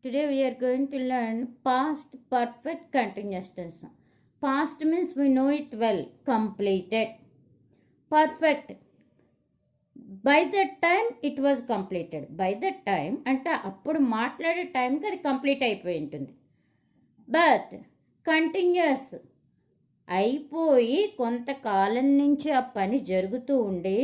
Today we are going to learn past perfect continuous tense. Past means we know it well. Completed. Perfect. By that time it was completed. By that time అంటే అప్పుడు మాట్లాడే టైంకి అది complete అయిపోయి ఉంటుంది. But continuous అయిపోయి కొంతకాలం నుంచి ఆ పని జరుగుతూ ఉండి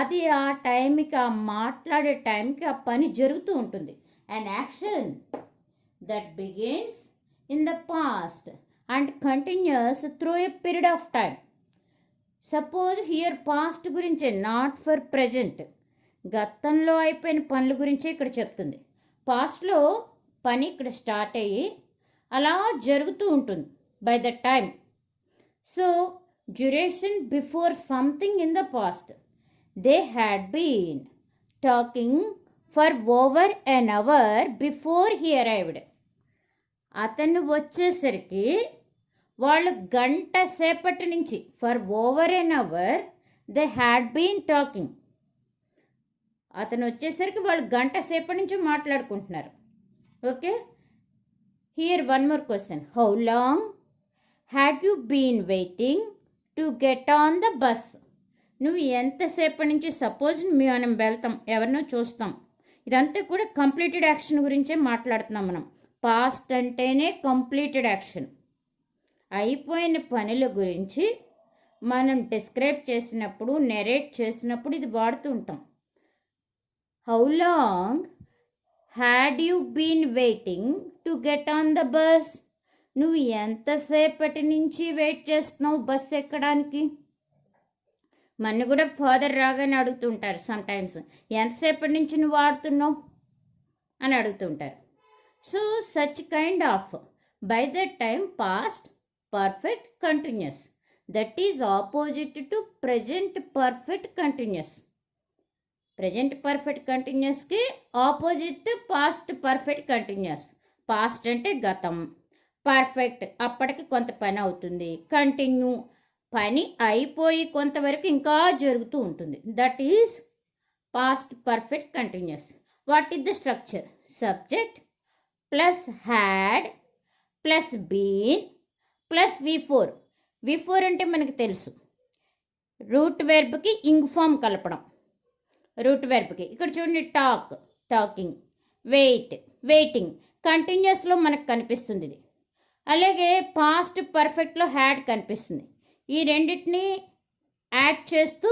అది ఆ టైంకి ఆ మాట్లాడే టైంకి ఆ పని జరుగుతూ ఉంటుంది. An action that begins in the past and continues through a period of time. Suppose here past గురించే, నాట్ ఫర్ ప్రజెంట్. గతంలో అయిపోయిన పనుల గురించే ఇక్కడ చెప్తుంది. పాస్ట్లో పని ఇక్కడ స్టార్ట్ అయ్యి అలా జరుగుతూ ఉంటుంది by the time. So duration before something in the past. They had been talking for over an hour before he arrived. అతను వచ్చేసరికి వాళ్ళు గంట సేపటి నుంచి for over an hour they had been talking. అతను వచ్చేసరికి వాళ్ళు గంట సేపటి నుంచి మాట్లాడుకుంటున్నారు. Okay, here one more question. How long had you been waiting to get on the bus? నువ్వు ఎంతసేపటి నుంచి, సపోజ్ మనం వెళ్తాం, ఎవరినో చూస్తాం, ఇదంతా కూడా కంప్లీటెడ్ యాక్షన్ గురించే మాట్లాడుతున్నాం మనం. పాస్ట్ అంటేనే కంప్లీటెడ్ యాక్షన్. అయిపోయిన పనుల గురించి మనం డిస్క్రైబ్ చేసినప్పుడు, నెరేట్ చేసినప్పుడు ఇది వాడుతూ ఉంటాం. How long had you been waiting to get on the bus? నువ్వు ఎంతసేపటి నుంచి వెయిట్ చేస్తున్నావు బస్ ఎక్కడానికి? మన కూడా ఫాదర్ రాగానే అడుగుతుంటారు సమ్టైమ్స్, ఎంతసేపటి నుంచి నువ్వు ఆడుతున్నావు అని అడుగుతుంటారు. So such kind of by that time past perfect continuous, that is opposite to present perfect continuous. Present perfect కంటిన్యూస్కి opposite past perfect continuous. Past అంటే గతం, పర్ఫెక్ట్ అప్పటికి కొంత పని అవుతుంది, కంటిన్యూ పని అయిపోయి కొంతవరకు ఇంకా జరుగుతూ ఉంటుంది. That is past perfect continuous. What is the structure? Subject plus had plus been plus V4. V4 అంటే మనకు తెలుసు, రూట్ వెర్బ్కి ఇంగ్ ఫామ్ కలపడం. రూట్ వెర్బ్కి ఇక్కడ చూడండి, టాక్ టాకింగ్, వెయిట్ వెయిటింగ్, కంటిన్యూస్లో మనకు కనిపిస్తుంది ఇది. అలాగే పాస్ట్ పర్ఫెక్ట్లో హ్యాడ్ కనిపిస్తుంది. ఈ రెండింటిని యాడ్ చేస్తూ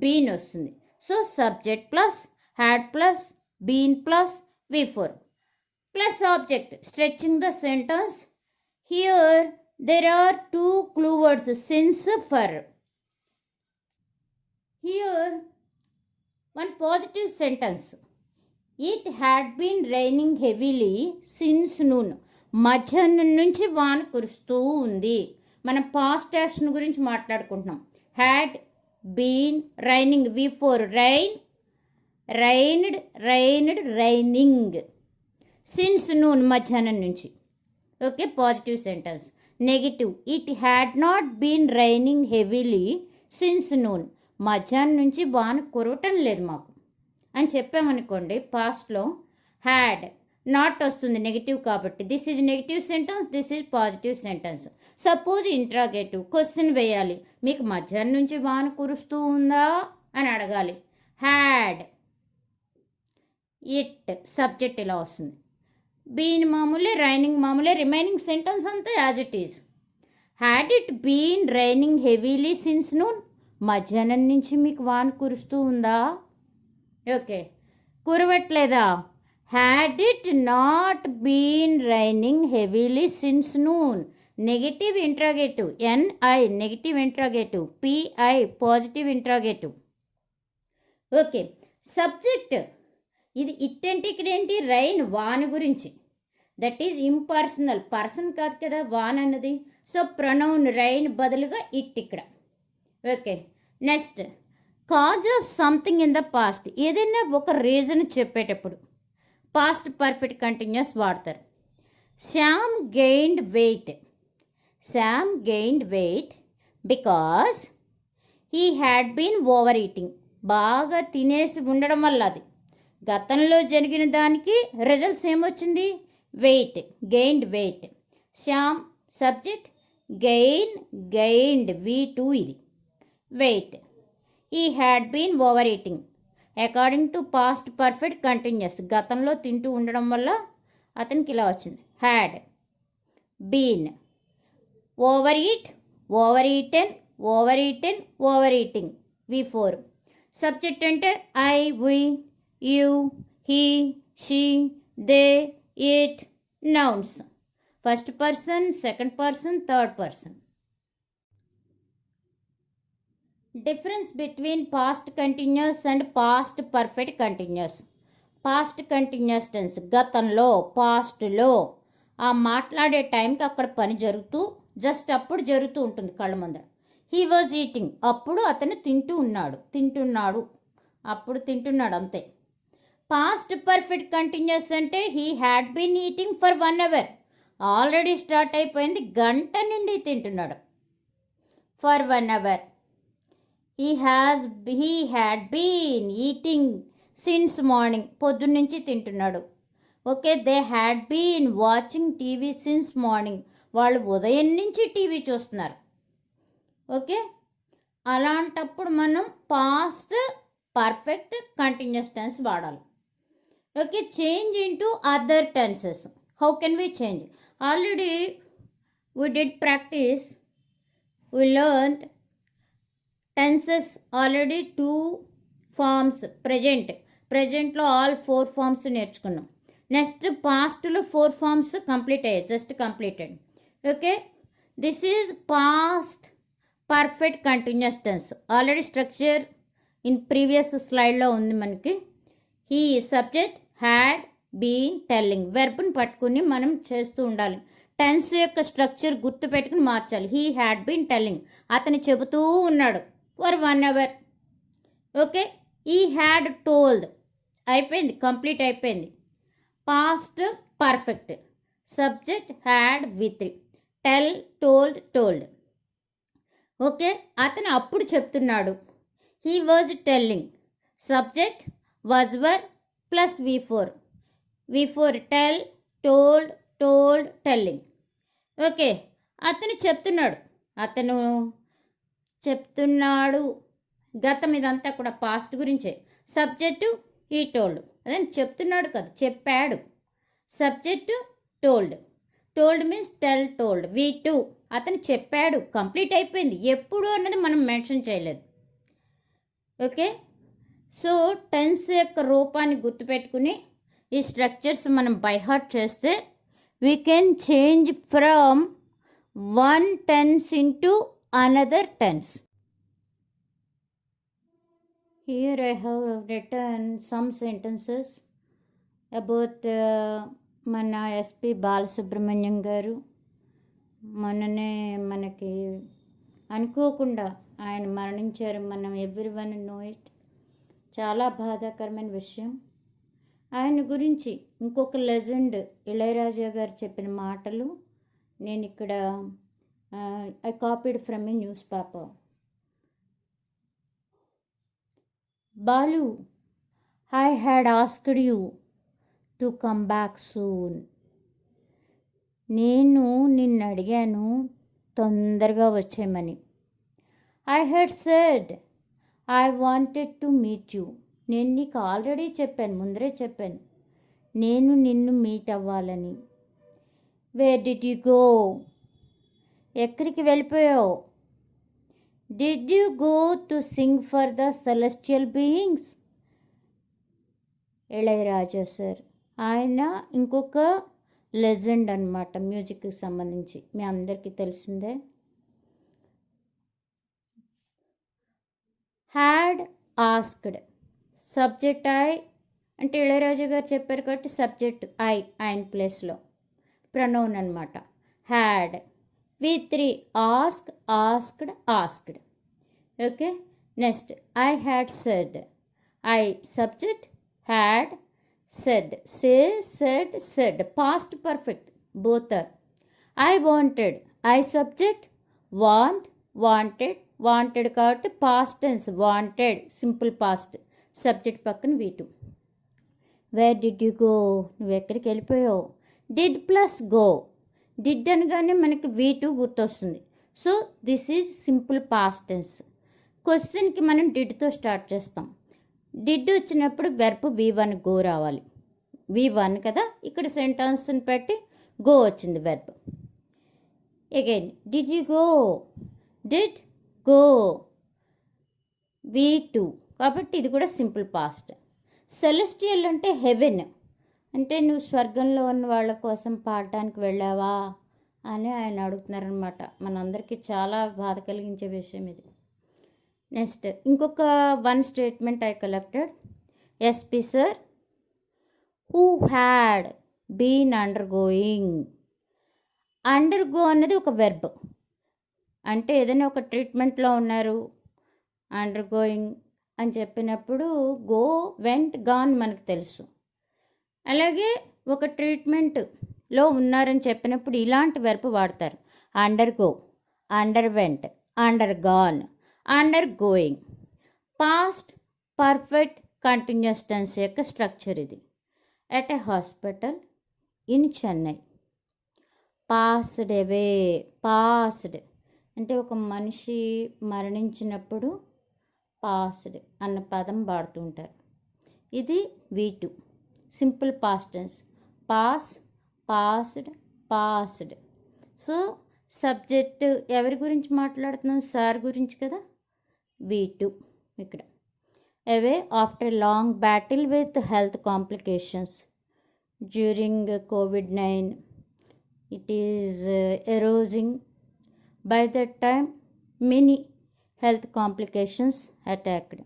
బీన్ వస్తుంది. So subject plus had plus been plus V4 plus object stretching the sentence. Here there are two clue words, since, for. Here one positive sentence. It had been raining heavily since noon. మధ్యాహ్నం నుంచి వాన కురుస్తూ ఉంది. మనం past action గురించి మాట్లాడుకుంటున్నాం. Had been raining, V4 rain, rained rained raining, since noon మధ్యాహ్నం నుంచి. Okay, positive sentence. Negative, it had not been raining heavily since noon. మధ్యాహ్నం నుంచి వాన కురవటం లేదు మాకు అని చెప్పామనుకోండి, పాస్ట్లో హ్యాడ్ నాట్ వస్తుంది నెగిటివ్ కాబట్టి. This is negative sentence, this is positive sentence. Suppose interrogative question వేయాలి, మీకు మధ్యాహ్నం నుంచి వాన కురుస్తూ ఉందా అని అడగాలి. హ్యాడ్ ఇట్ సబ్జెక్ట్ ఇలా వస్తుంది, బీన్ మామూలే, రైనింగ్ మామూలే, రిమైనింగ్ సెంటెన్స్ అంతా as it is. Had it been raining heavily since noon? మధ్యాహ్నం నుంచి మీకు వాన కురుస్తూ ఉందా? ఓకే, కురవట్లేదా? Had it not been raining heavily since noon? Negative interrogative, NI negative interrogative, PI positive interrogative. Okay, subject ఇది it అంటే ఇక్కడ ఏంటి? రైన్, వాన గురించి. దట్ ఈజ్ ఇంపర్సనల్, పర్సన్ కాదు కదా వాన్ అన్నది. సో ప్రొనౌన్ రైన్ బదులుగా ఇట్ ఇక్కడ. Okay, next cause of something in the past. ఏదైనా ఒక రీజన్ చెప్పేటప్పుడు పాస్ట్ పర్ఫెక్ట్ కంటిన్యూస్ వాడతారు. Shyam gained weight. Shyam gained weight because he had been over eating. బాగా తినేసి ఉండడం వల్ల అది. గతంలో జరిగిన దానికి రిజల్ట్స్ ఏమొచ్చింది? Weight, gained weight. Shyam subject, gained V2 ఇది వెయిట్. ఈ had been over eating according to past perfect continuous. గతంలో తింటూ ఉండడం వల్ల అతనికి ఇలా వచ్చింది. Had been over eat, over eaten, over eating V4. Subject అంటే I, we, you, he, she, they, it. Nouns first person, second person, third person. Difference between past continuous and past perfect continuous. Past continuous tense గతంలో, పాస్ట్లో ఆ మాట్లాడే టైంకి అక్కడ పని జరుగుతూ just అప్పుడు జరుగుతూ ఉంటుంది కళ్ళ ముందర. హీ వాజ్ ఈటింగ్ అప్పుడు అతను తింటున్నాడు అప్పుడు తింటున్నాడు అంతే. పాస్ట్ పర్ఫెక్ట్ కంటిన్యూస్ అంటే he had been eating for 1 hour. Already start అయిపోయింది, గంట నుండి తింటున్నాడు. For 1 hour. He had been eating since morning. పొద్దున్నుంచి తింటున్నాడు. Okay, they had been watching TV since morning. వాళ్ళు ఉదయం నుంచి టీవీ చూస్తున్నారు. ఓకే, అలాంటప్పుడు మనం పాస్ట్ పర్ఫెక్ట్ కంటిన్యూస్ టెన్స్ వాడాలి. Okay, change into other tenses. How can we change? Already we did practice, we learned tenses already 2 forms. ప్రజెంట్లో all 4 forms నేర్చుకున్నాం. Next పాస్ట్లో 4 ఫార్మ్స్ కంప్లీట్ అయ్యాయి, just completed. Okay, this is past perfect continuous tense. Already structure in previous స్లైడ్లో ఉంది మనకి. He subject, had been telling. వెర్బ్ని పట్టుకుని మనం చేస్తూ ఉండాలి. టెన్స్ యొక్క స్ట్రక్చర్ గుర్తు పెట్టుకుని మార్చాలి. హీ హ్యాడ్ బీన్ టెల్లింగ్, అతను చెబుతూ ఉన్నాడు ఫర్ 1 hour. ఓకే, ఈ హ్యాడ్ టోల్డ్ అయిపోయింది, కంప్లీట్ అయిపోయింది. Past perfect subject had V3, tell, told. Okay, అతను అప్పుడు చెప్తున్నాడు. He was telling subject was were plus V4 tell, told, telling. Okay, అతను చెప్తున్నాడు గతం, ఇదంతా కూడా పాస్ట్ గురించే. సబ్జెక్టు హీ టోల్డ్, అదే చెప్తున్నాడు కదా, చెప్పాడు. Subject told means tell, told. V2 అతను చెప్పాడు, కంప్లీట్ అయిపోయింది. ఎప్పుడు అన్నది మనం మెన్షన్ చేయలేదు. ఓకే, సో టెన్స్ యొక్క రూపాన్ని గుర్తుపెట్టుకుని ఈ స్ట్రక్చర్స్ మనం బైహార్ట్ చేస్తే we can change from 1 tense into another tense. Here I have written some sentences about మన ఎస్పి బాలసుబ్రహ్మణ్యం గారు. మొన్ననే మనకి అనుకోకుండా ఆయన మరణించారు. మనం ఎవ్రీవన్ నో ఇట్. చాలా బాధాకరమైన విషయం. ఆయన గురించి ఇంకొక లెజెండ్ ఇళయరాజా గారు చెప్పిన మాటలు నేను ఇక్కడ I copied from a newspaper. Balu, I had asked you to come back soon. నేను నిన్ను అడిగాను తొందరగా వచ్చేయమని. I had said I wanted to meet you. నేను నీకు ఆల్రెడీ చెప్పాను, ముందరే చెప్పాను, నేను నిన్ను మీట్ అవ్వాలని. Where did you go? ఎక్కడికి వెళ్ళిపోయావు? Did you go to sing for the celestial beings? Ilaiyaraaja sir, ఆయన ఇంకొక లెజెండ్ అనమాట మ్యూజిక్కి సంబంధించి, మీ అందరికీ తెలిసిందే. హ్యాడ్ ఆస్క్డ్ సబ్జెక్ట్ ఐ అంటే ఇళయరాజా గారు చెప్పారు కాబట్టి సబ్జెక్ట్ ఆయన ప్లేస్లో ప్రొనౌన్ అనమాట. Had V3 asked. Okay, next I had said. I subject, had, said. Say, said. Past perfect, both are. I wanted. I subject, wanted కాబట్టి past tense wanted, simple past. Subject పక్కన V2. Where did you go, నువ్వు ఎక్కడికి వెళ్ళిపోయావు. Did plus go, did అనగానే మనకి V2 గుర్తొస్తుంది. So this is simple past tense. క్వశ్చన్కి మనం డిడ్తో స్టార్ట్ చేస్తాం. డిడ్ వచ్చినప్పుడు వెర్బ్ V1 గో రావాలి. V1 కదా, ఇక్కడ సెంటెన్స్ని పెట్టి గో వచ్చింది verb. Again did you go, did go, V2 కాబట్టి ఇది కూడా సింపుల్ పాస్ట్. సెలెస్టియల్ అంటే హెవెన్, అంటే నువ్వు స్వర్గంలో ఉన్న వాళ్ళ కోసం పాడడానికి వెళ్ళావా అని ఆయన అడుగుతున్నారనమాట. మనందరికీ చాలా బాధ కలిగించే విషయం ఇది. నెక్స్ట్ ఇంకొక one statement I collected. SP sir who had been undergoing. Undergo అన్నది ఒక వెర్బ్, అంటే ఏదైనా ఒక ట్రీట్మెంట్లో ఉన్నారు అండర్గోయింగ్ అని చెప్పినప్పుడు గో, వెంట్, గాన్ మనకు తెలుసు. అలాగే ఒక ట్రీట్మెంట్లో ఉన్నారని చెప్పినప్పుడు ఇలాంటి వెర్బ్ వాడతారు. Undergo, underwent, undergone, undergoing. Past perfect continuous tense యొక్క స్ట్రక్చర్ ఇది. At a hospital in Chennai. Passed away, passed అంటే ఒక మనిషి మరణించినప్పుడు పాస్డ్ అన్న పదం వాడుతూ ఉంటారు. ఇది V2 simple past tense. Pass, passed, passed. So subject ఎవరి గురించి మాట్లాడుతున్నాం, సార్ గురించి కదా, V2 ఇక్కడ. అవే after long battle with health complications during COVID-19 it is arising. By that time many health complications attacked.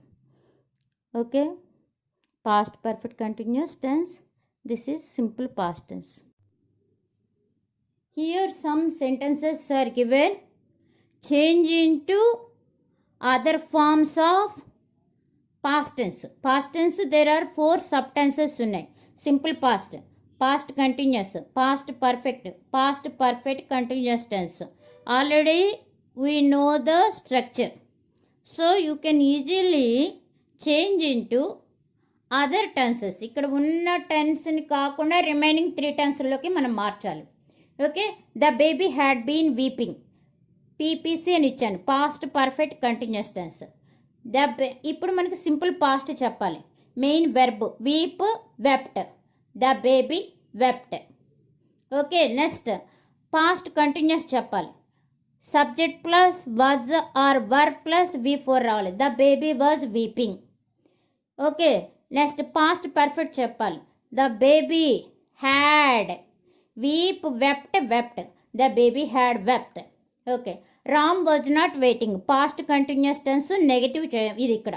Okay, past perfect continuous tense, this is simple past tense. Here some sentences are given. Change into other forms of past tense. Past tense there are 4 subtenses unnai. Simple past, past continuous, past perfect, past perfect continuous tense. Already we know the structure, so you can easily change into other tenses. ఇక్కడ ఉన్న టెన్స్ని కాకుండా remaining 3 టెన్స్లోకి మనం మార్చాలి. Okay, the baby had been weeping, PPC అని ఇచ్చాను, past perfect continuous tense. ఇప్పుడు మనకి సింపుల్ పాస్ట్ చెప్పాలి. Main verb weep, wept, the baby wept. Okay, next past continuous చెప్పాలి. Subject plus was or were plus V4 రావాలి. The baby was weeping. Okay, next past perfect చెప్పాలి. The baby had, weep, wept, wept, the baby had wept. Okay, Ram was not waiting, past continuous tense negative ఇది ఇక్కడ,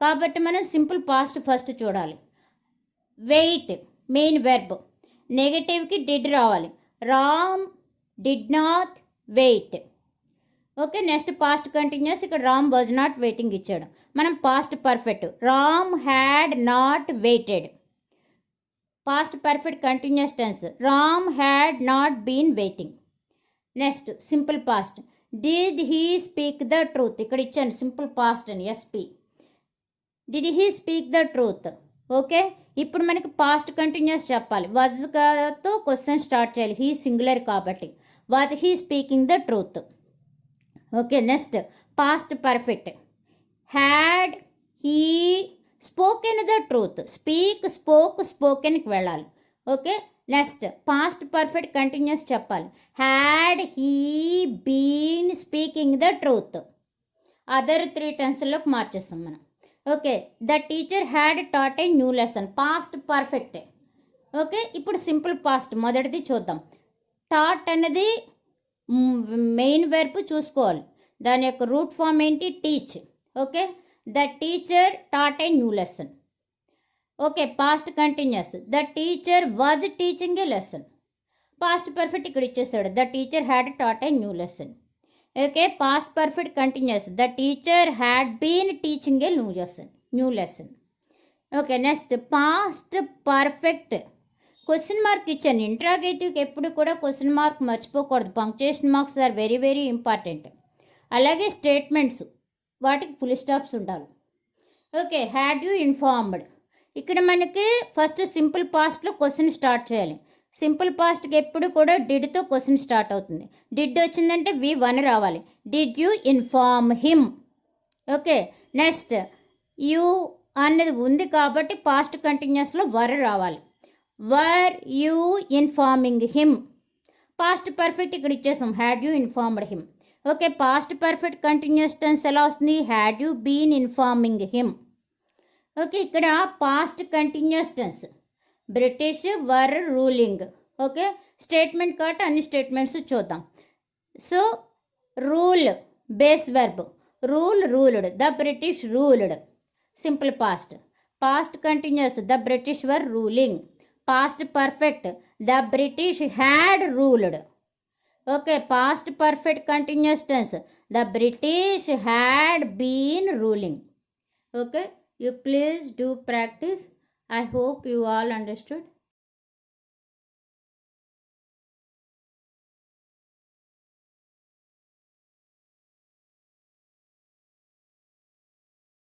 కాబట్టి మనం simple past first చూడాలి. Wait main verb, నెగిటివ్కి did రావాలి. Ram did not wait. Okay, next past continuous, ఇక్కడ Ram was not waiting ఇచ్చాడు. మనం past perfect, Ram had not waited. Past perfect continuous tense, Ram had not been waiting. Next simple past, did he speak the truth, ఇక్కడ ఇచ్చాను simple past అని, SP. Did he speak the truth. Okay, ఇప్పుడు మనకి past continuous చెప్పాలి. వాజ్తో question start చేయాలి, he singular కాబట్టి. Was he speaking the truth. Okay, next past perfect, had he spoken the truth. Speak, spoke, స్పోకెన్కి వెళ్ళాలి. Okay, next past perfect continuous చెప్పాలి. Had he been speaking the truth. Other 3 టెన్స్లోకి మార్చేస్తాం మనం. Okay, the teacher had taught a new lesson, past perfect. Okay, ఇప్పుడు simple past మొదటిది చూద్దాం. Taught అనేది మెయిన్ వెర్బ్ చూసుకోవాలి, దాని యొక్క రూట్ ఫామ్ ఏంటి, teach. Okay, the teacher taught a new lesson. Okay, past continuous, the teacher was teaching a lesson. Past perfect ఇక్కడ ఇచ్చేసాడు, the teacher had taught a new lesson. Okay, past perfect continuous, the teacher had been teaching a new lesson. Okay, next past perfect question mark ఇచ్చాను. ఇంట్రాగేటివ్కి ఎప్పుడు కూడా question mark మర్చిపోకూడదు. Punctuation marks are very very important. అలాగే statements, వాటికి full stops ఉండాలి. Okay, had you informed, ఇక్కడ మనకి ఫస్ట్ సింపుల్ పాస్ట్లో క్వశ్చన్ స్టార్ట్ చేయాలి. సింపుల్ పాస్ట్కి ఎప్పుడు కూడా డిడ్తో క్వశ్చన్ స్టార్ట్ అవుతుంది. డిడ్ వచ్చిందంటే V1 రావాలి. Did you inform him. Okay, next you అన్నది ఉంది కాబట్టి పాస్ట్ కంటిన్యూస్లో వర్ రావాలి. Were you informing him. Past perfect ఇక్కడ ఇచ్చేసాం, had you informed him. Okay, past perfect continuous tense ఎలా వస్తుంది? Had you been informing him. Okay, ఇక్కడ past continuous tense British were ruling. Okay, statement కాబట్టి అన్ని statements చూద్దాం. So rule base verb, rule ruled, the British ruled. Simple past. Past continuous, the British were ruling. Past perfect, the British had ruled. Okay, past perfect continuous tense, the British had been ruling. Okay, you please do practice. I hope you all understood.